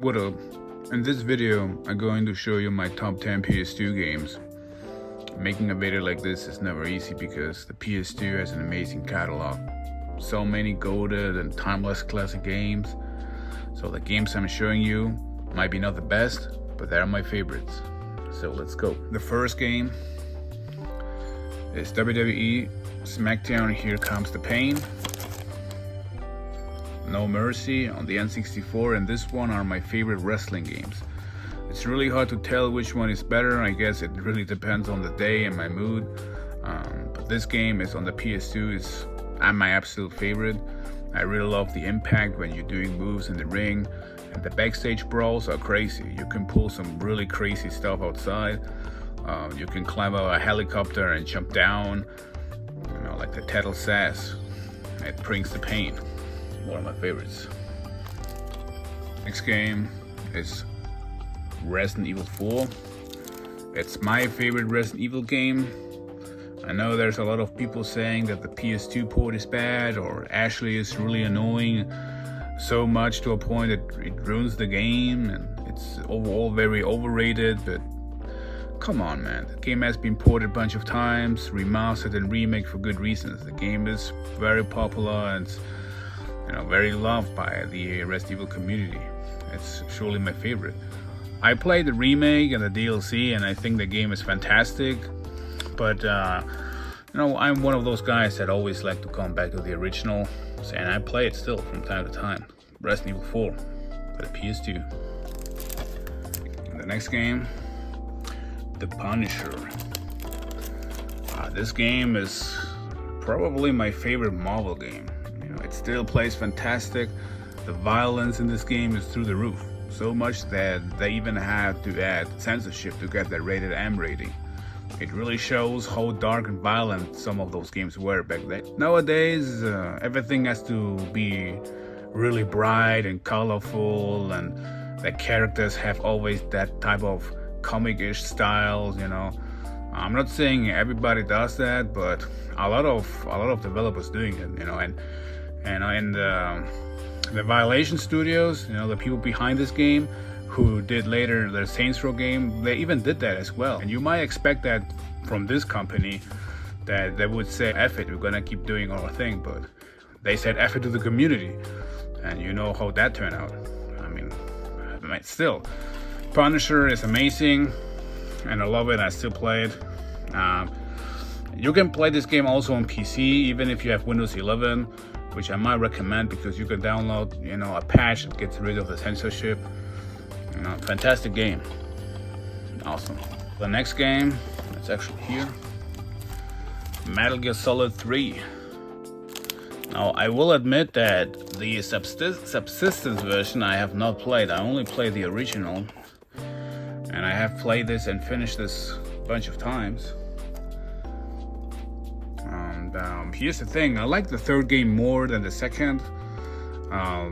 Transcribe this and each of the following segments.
What up? In this video, I'm going to show you my top 10 PS2 games. Making a video like this is never easy because the PS2 has an amazing catalog. So many goated and timeless classic games. So the games I'm showing you might be not the best, but they're my favorites. So let's go. The first game is WWE Smackdown Here Comes the Pain. No Mercy on the N64, and this one are my favorite wrestling games. It's really hard to tell which one is better. I guess it really depends on the day and my mood. But this game is on the PS2 is my absolute favorite. I really love the impact when you're doing moves in the ring, and the backstage brawls are crazy. You can pull some really crazy stuff outside. You can climb out a helicopter and jump down, like the title says. It brings the pain. One of my favorites. Next game is Resident Evil 4. It's my favorite Resident Evil game. I know there's a lot of people saying that the PS2 port is bad or Ashley is really annoying so much to a point that it ruins the game and it's overall very overrated, but come on, man. The game has been ported a bunch of times, remastered and remade for good reasons. The game is very popular and very loved by the Resident Evil community. It's surely my favorite. I played the remake and the DLC, and I think the game is fantastic. But I'm one of those guys that always like to come back to the original, and I play it still from time to time. Resident Evil 4 for the PS2. And the next game, The Punisher. This game is probably my favorite Marvel game. It still plays fantastic. The violence in this game is through the roof. So much that they even had to add censorship to get that rated M rating. It really shows how dark and violent some of those games were back then. Nowadays, everything has to be really bright and colorful, and the characters have always that type of comic-ish style, I'm not saying everybody does that, but a lot of developers doing it, and the Violation Studios, the people behind this game who did later the Saints Row game, they even did that as well. And you might expect that from this company, that they would say, F it, we're gonna keep doing our thing, but they said F it to the community, and you know how that turned out. I mean, still, Punisher is amazing, and I love it. I still play it. You can play this game also on PC, even if you have Windows 11, which I might recommend because you can download, a patch that gets rid of the censorship. Fantastic game. Awesome. The next game, it's actually here. Metal Gear Solid 3. Now, I will admit that the subsistence version I have not played. I only played the original. And I have played this and finished this a bunch of times. And here's the thing, I like the third game more than the second,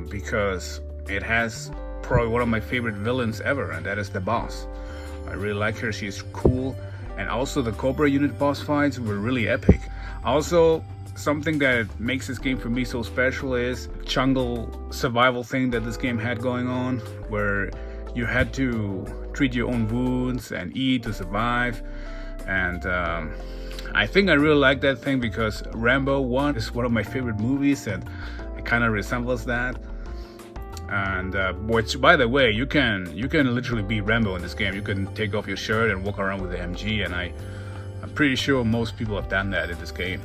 because it has probably one of my favorite villains ever, and that is the boss. I really like her, she's cool, and also the Cobra unit boss fights were really epic. Also, something that makes this game for me so special is jungle survival thing that this game had going on, where you had to treat your own wounds and eat to survive. And I think I really like that thing because Rambo 1 is one of my favorite movies, and it kind of resembles that. And which, by the way, you can literally be Rambo in this game. You can take off your shirt and walk around with the MG, and I'm pretty sure most people have done that in this game.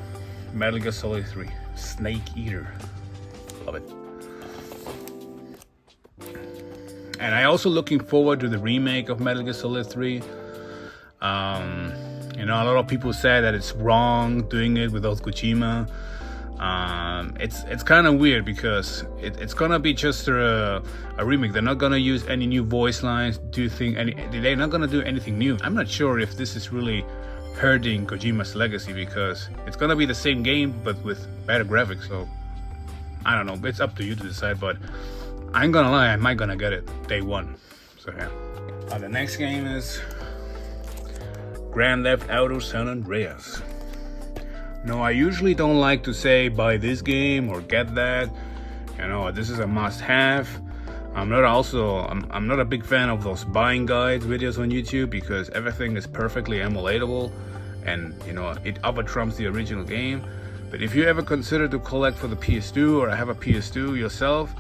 Metal Gear Solid 3, Snake Eater, love it. And I also looking forward to the remake of Metal Gear Solid 3. A lot of people say that it's wrong doing it without Kojima. It's kind of weird because it's gonna be just a remake. They're not gonna use any new voice lines. They're not gonna do anything new. I'm not sure if this is really hurting Kojima's legacy because it's gonna be the same game but with better graphics. So I don't know. It's up to you to decide. But I ain't gonna lie, I might gonna get it day one. So yeah. The next game is Grand Theft Auto San Andreas. No, I usually don't like to say buy this game or get that. This is a must-have. I'm not a big fan of those buying guides videos on YouTube, because everything is perfectly emulatable, and you know, it over trumps the original game. But if you ever consider to collect for the PS2 or have a PS2 yourself,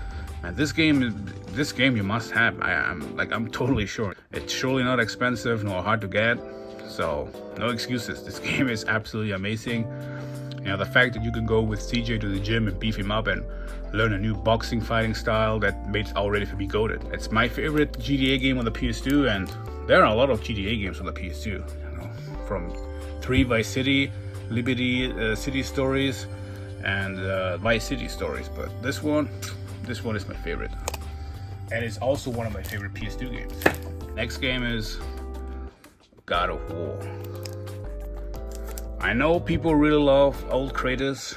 and this game you must have. I'm totally sure. It's surely not expensive nor hard to get, so no excuses. This game is absolutely amazing. You know, the fact that you can go with CJ to the gym and beef him up and learn a new boxing fighting style that made it already to be goated. It's my favorite GTA game on the PS2, and there are a lot of GTA games on the PS2. You know, from 3 Vice City, Liberty City Stories, and Vice City Stories. But this one is my favorite, and it's also one of my favorite PS2 games. Next game is God of War. I know people really love old Kratos.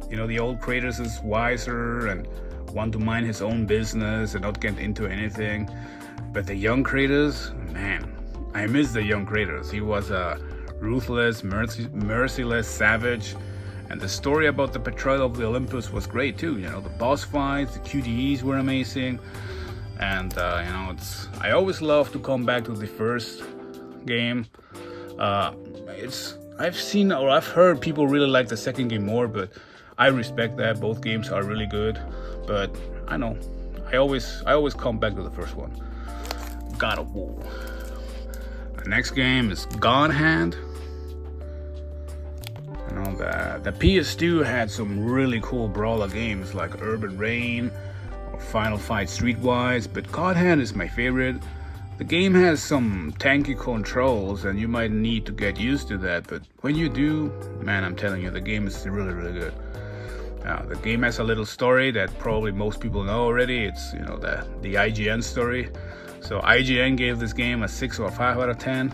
You know, the old Kratos is wiser and want to mind his own business and not get into anything. But the young Kratos, man, I miss the young Kratos. He was a ruthless, merciless savage. And the story about the betrayal of the Olympus was great too. You know, the boss fights, the QTEs were amazing. And, you know, I always love to come back to the first game. I've heard people really like the second game more, but I respect that. Both games are really good, but I know I always come back to the first one. God of War. The next game is God Hand. You know, the PS2 had some really cool brawler games like Urban Reign or Final Fight Streetwise, but God Hand is my favorite. The game has some tanky controls and you might need to get used to that, but when you do, man, I'm telling you, the game is really, really good. The game has a little story that probably most people know already. It's, you know, the IGN story. So IGN gave this game a 6 or 5 out of 10.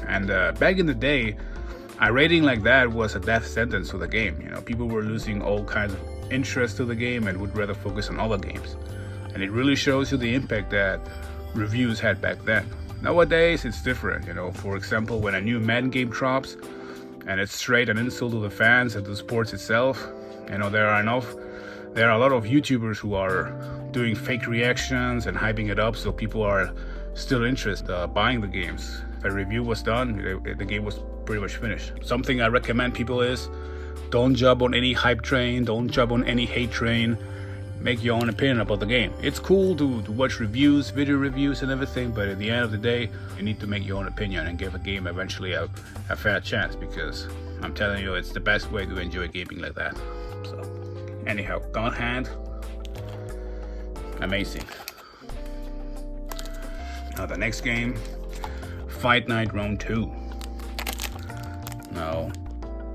And back in the day, a rating like that was a death sentence for the game. You know, people were losing all kinds of interest to the game and would rather focus on other games. And it really shows you the impact that reviews had back then. Nowadays it's different. You know, for example, when a new Madden game drops and it's straight an insult to the fans and to the sports itself, you know, there are a lot of YouTubers who are doing fake reactions and hyping it up, so people are still interested buying the games. If a review was done, the game was pretty much finished. Something I recommend people is don't jump on any hype train, don't jump on any hate train. Make your own opinion about the game. It's cool to watch reviews, video reviews and everything, but at the end of the day, you need to make your own opinion and give a game eventually a fair chance, because I'm telling you, it's the best way to enjoy gaming like that. So, anyhow, God Hand, amazing. Now the next game, Fight Night Round 2. Now,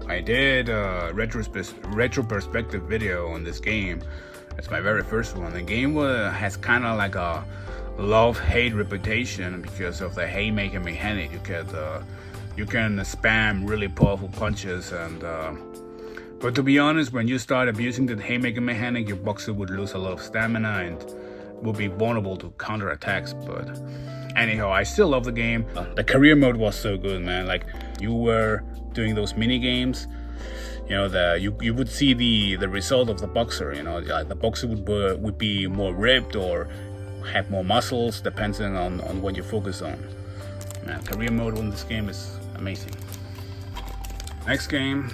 I did a retro perspective video on this game. It's my very first one. The game has kind of like a love-hate reputation because of the haymaker mechanic. You can spam really powerful punches, and but to be honest, when you start abusing the haymaker mechanic, your boxer would lose a lot of stamina and would be vulnerable to counterattacks. But anyhow, I still love the game. The career mode was so good, man. Like, you were doing those mini games. You know, you would see the result of the boxer. You know, like the boxer would be more ripped or have more muscles, depending on what you focus on. Man, career mode on this game is amazing. Next game,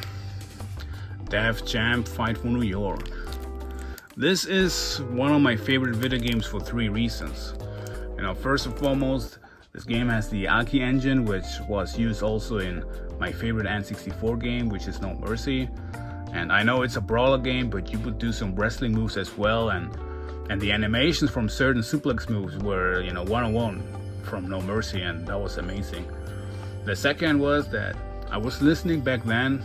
Def Jam Fight for New York. This is one of my favorite video games for 3 reasons. You know, first and foremost, this game has the Aki engine, which was used also in my favorite N64 game, which is No Mercy. And I know it's a brawler game, but you would do some wrestling moves as well, and the animations from certain suplex moves were, you know, one-on-one from No Mercy, and that was amazing. The second was that I was listening back then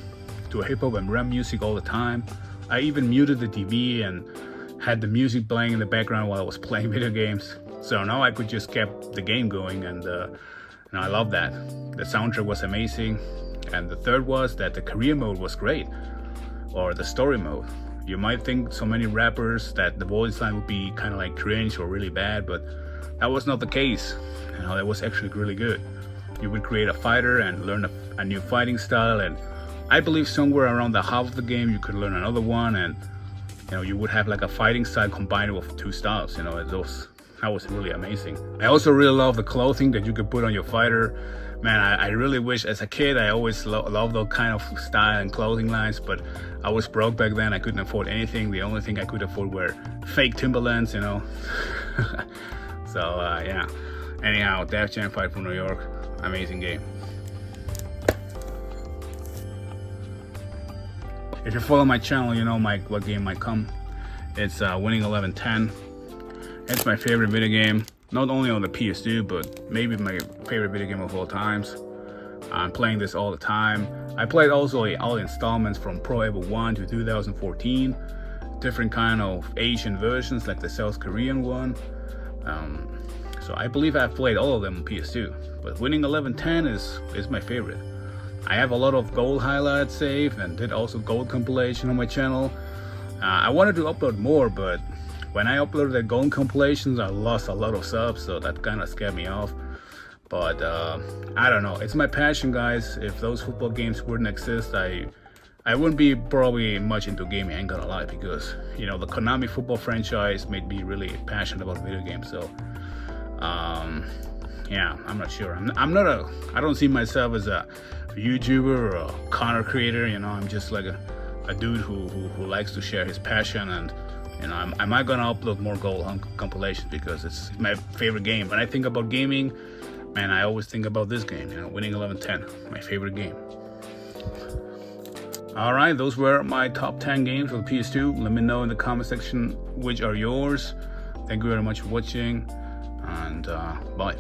to hip-hop and rap music all the time. I even muted the TV and had the music playing in the background while I was playing video games. So now I could just keep the game going, and I love that. The soundtrack was amazing. And the third was that the career mode was great, or the story mode. You might think so many rappers that the voice line would be kind of like cringe or really bad, but that was not the case. You know, that was actually really good. You would create a fighter and learn a new fighting style, and I believe somewhere around the half of the game you could learn another one, and you would have like a fighting style combined with 2 styles. That was really amazing. I also really love the clothing that you could put on your fighter. Man, I really wish, as a kid, I always loved those kind of style and clothing lines, but I was broke back then. I couldn't afford anything. The only thing I could afford were fake Timberlands, So, yeah. Anyhow, Def Jam Fight for New York, amazing game. If you follow my channel, you know what game might come. It's Winning 11-10. It's my favorite video game, not only on the PS2, but maybe my favorite video game of all times. I'm playing this all the time. I played also all installments from Pro Evo 1 to 2014. Different kind of Asian versions, like the South Korean one. So I believe I've played all of them on PS2. But Winning 11-10 is my favorite. I have a lot of gold highlights saved and did also gold compilation on my channel. I wanted to upload more, but when I uploaded the gold compilations, I lost a lot of subs, so that kind of scared me off. But I don't know, it's my passion, guys. If those football games wouldn't exist, I wouldn't be probably much into gaming, I ain't gonna lie, because the Konami football franchise made me really passionate about video games. So yeah, I'm not sure. I don't see myself as a YouTuber or a content creator. I'm just like a dude who likes to share his passion, and am I gonna upload more gold compilations because it's my favorite game. When I think about gaming, man, I always think about this game, Winning 11-10, my favorite game. Alright, those were my top 10 games for the PS2. Let me know in the comment section which are yours. Thank you very much for watching, and bye.